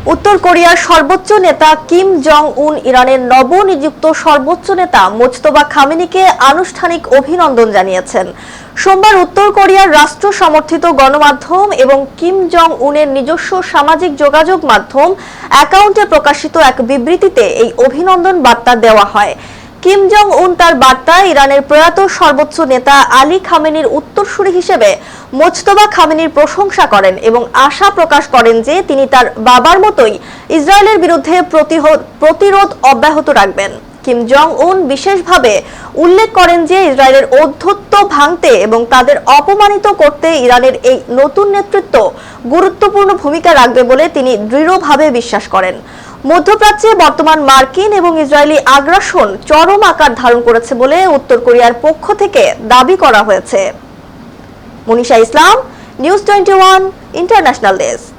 উত্তর কোরিয়ার সর্বোচ্চ নেতা কিম জং উন ইরানের নবনিযুক্ত সর্বোচ্চ নেতা মোজতবা খামেনিকে আনুষ্ঠানিক অভিনন্দন জানিয়েছেন। সোমবার উত্তর কোরিয়ার রাষ্ট্র সমর্থিত গণমাধ্যম এবং কিম জং উনের নিজস্ব সামাজিক যোগাযোগ মাধ্যম অ্যাকাউন্টে প্রকাশিত এক বিবৃতিতে এই অভিনন্দন বার্তা দেওয়া হয়। কিম জং উন তার বার্তায় ইরানের প্রয়াত সর্বোচ্চ নেতা আলী খামেনির উত্তরসূরি হিসেবে মোজতবা খামেনির প্রশংসা করেন এবং আশা প্রকাশ করেন যে তিনি তার বাবার মতোই ইসরায়েলের বিরুদ্ধে প্রতিরোধ অব্যাহত রাখবেন। কিম জং উন বিশেষভাবে উল্লেখ করেন যে ইসরায়েলের ঔদ্ধত্য ভাঙতে এবং তাদের অপমানিত করতে ইরানের এই নতুন নেতৃত্ব গুরুত্বপূর্ণ ভূমিকা রাখবে বলে তিনি দৃঢ়ভাবে বিশ্বাস করেন। মধ্যপ্রাচ্যে বর্তমান মার্কিন এবং ইসরায়েলি আগ্রাসন চরম আকার ধারণ করেছে বলে উত্তর কোরিয়ার পক্ষ থেকে দাবি করা হয়েছে। মনীষা ইসলাম, নিউজ 21 ইন্টারন্যাশনাল ডেস্ক।